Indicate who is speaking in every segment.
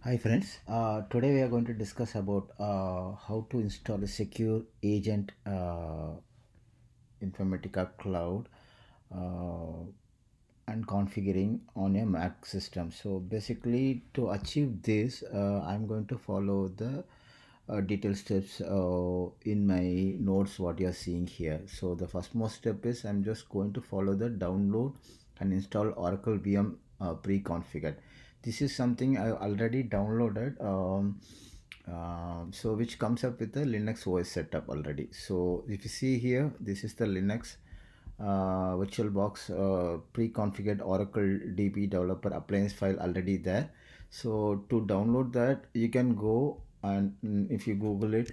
Speaker 1: Hi friends, today we are going to discuss about how to install a secure agent Informatica cloud uh, and configuring on a Mac system. So basically to achieve this, I'm going to follow the detailed steps in my notes what you're seeing here. So the first most step is I'm just going to follow the download and install Oracle VM pre-configured. This is something I already downloaded, so which comes up with the Linux OS setup already. So if you see here, this is the Linux VirtualBox pre-configured Oracle DB developer appliance file already there. So to download that, you can go and if you Google it,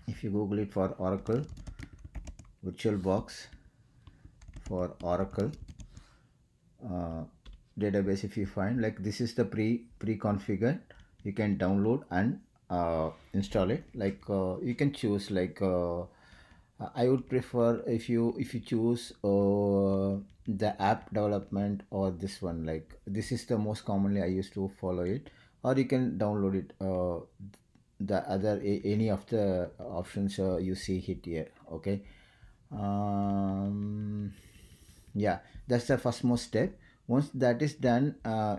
Speaker 1: if you Google it for Oracle VirtualBox for Oracle uh, database, if you find like this is the pre-configured, you can download and install it. You can choose I would prefer if you choose the app development or this one, like this is the most commonly I used to follow it, or you can download it the other any of the options you see it here. Okay. um, yeah, that's the first most step. Once that is done,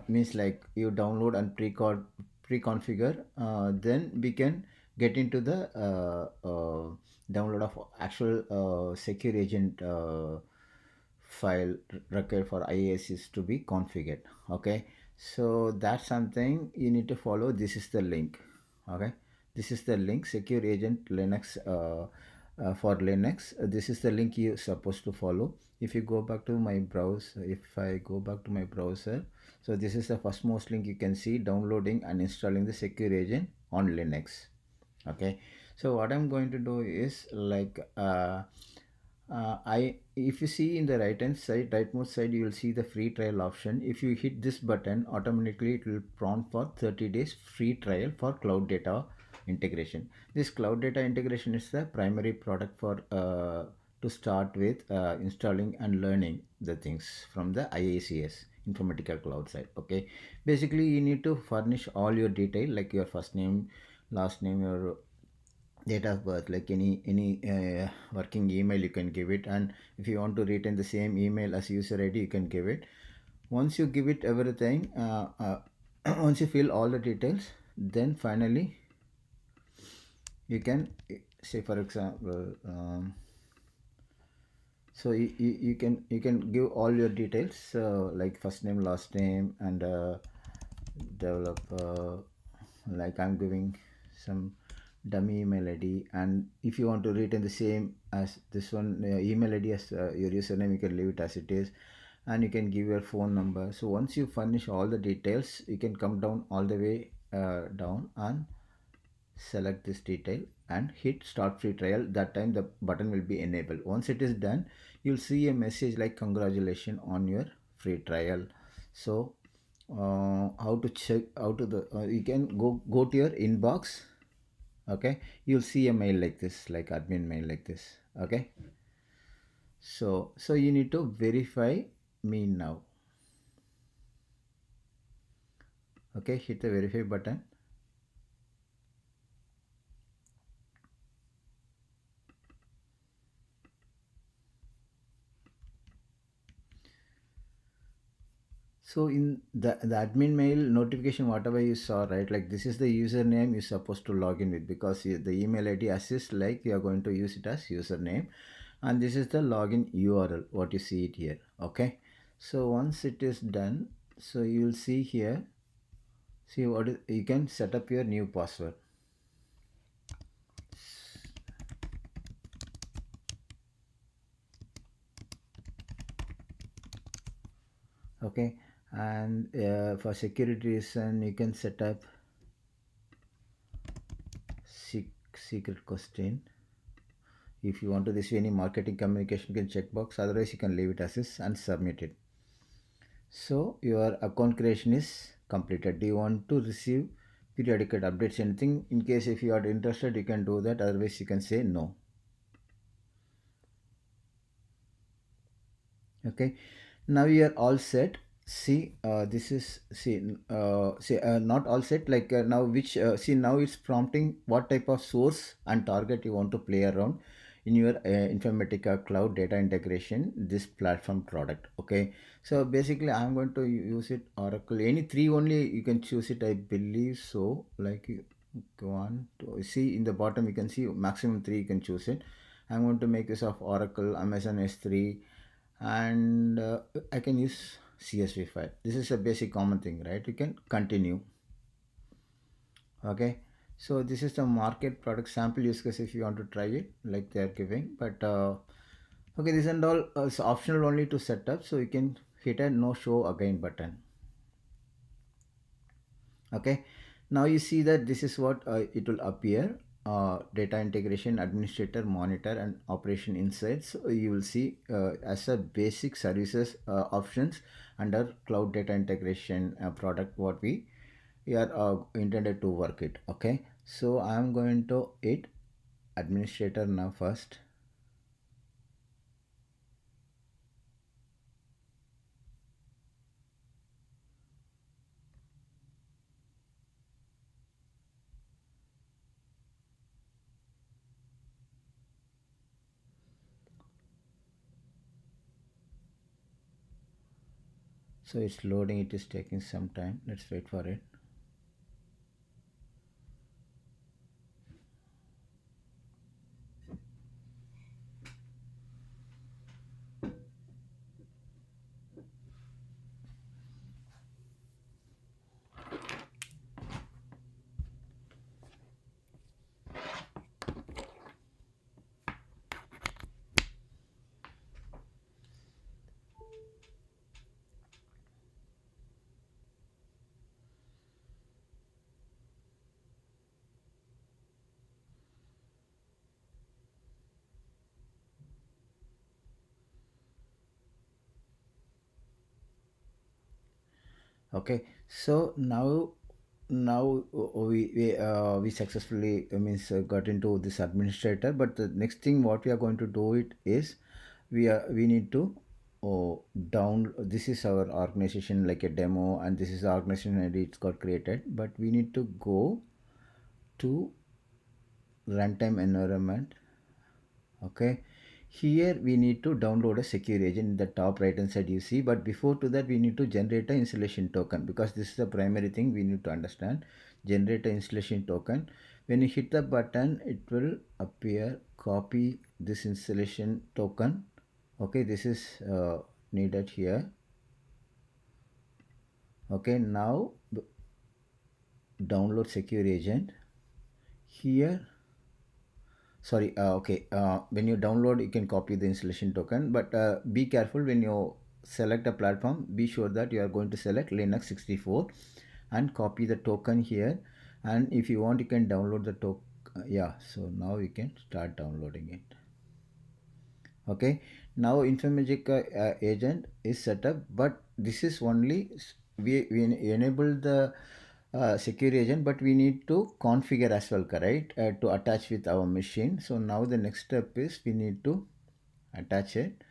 Speaker 1: means like you download and pre-configure, then we can get into the download of actual secure agent file required for IICS to be configured. Okay, so that's something you need to follow. This is the link. Okay, this is the link, secure agent Linux for Linux. This is the link you're supposed to follow. If you go back to my browser, if I go back to my browser, so this is the first most link you can see, downloading and installing the secure agent on Linux. Okay, so what I'm going to do is I if you see in the rightmost side, you will see the free trial option. If you hit this button, automatically it will prompt for 30 days free trial for cloud data integration. This cloud data integration is the primary product for to start with installing and learning the things from the IICS Informatica cloud side. Okay, basically you need to furnish all your detail like your first name, last name, your date of birth, like any working email you can give it, and if you want to retain the same email as user ID, you can give it. Once you give it everything, once you fill all the details, then finally you can say, for example, so you can give all your details, like first name, last name, and developer, like I'm giving some dummy email ID. And if you want to retain the same as this one, email ID as your username, you can leave it as it is, and you can give your phone number. So once you furnish all the details, you can come down all the way down and select this detail and hit start free trial. That time the button will be enabled. Once it is done, you'll see a message like congratulations on your free trial. So how to check, how to the you can go to your inbox. Okay, you'll see a mail like this, like admin mail like this. Okay, so you need to verify me now. Okay, hit the verify button. So in the admin mail notification, whatever you saw, right? Like this is the username you're supposed to log in with, because the email ID assist, like you are going to use it as username, and this is the login URL. What you see it here. Okay. So once it is done, so you will see here. See what is, you can set up your new password. Okay, and for security reason, you can set up secret question. If you want to receive any marketing communication, you can check box. Otherwise, you can leave it as is and submit it. So your account creation is completed. Do you want to receive periodic updates? Anything? In case if you are interested, you can do that. Otherwise, you can say no. Okay. Now you are all set. See, this is not all set. Like now, which see now it's prompting what type of source and target you want to play around in your Informatica cloud data integration. This platform product. Okay, so basically, I'm going to use it Oracle. Any three only you can choose it. I believe so. Like one, two. See in the bottom you can see maximum three you can choose it. I'm going to make use of Oracle, Amazon S3, and I can use CSV file. This is a basic common thing, right? You can continue. Okay, so this is the market product sample use case if you want to try it, like they are giving. But okay, this and all is optional only to set up, so you can hit a no show again button. Okay, now you see that this is what it will appear. Data integration administrator monitor and operation insights. So you will see as a basic services options under cloud data integration product what we are intended to work it. Okay, so I am going to hit administrator now first. So it's loading, it is taking some time, let's wait for it. Okay, so now we successfully means got into this administrator. But the next thing what we are going to do it is we need to down. This is our organization like a demo, and this is the organization ID it's got created. But we need to go to runtime environment. Okay, here we need to download a secure agent in the top right hand side you see. But before to that we need to generate a installation token, because this is the primary thing we need to understand. Generate a installation token. When you hit the button it will appear copy this installation token. Okay, this is needed here. Okay, now download secure agent here. Sorry, okay, when you download you can copy the installation token, but be careful when you select a platform, be sure that you are going to select Linux 64 and copy the token here. And if you want you can download the token. Yeah, so now you can start downloading it. Okay, now Informagic agent is set up, but this is only we enable the secure agent, but we need to configure as well, correct, to attach with our machine. So now the next step is we need to attach it.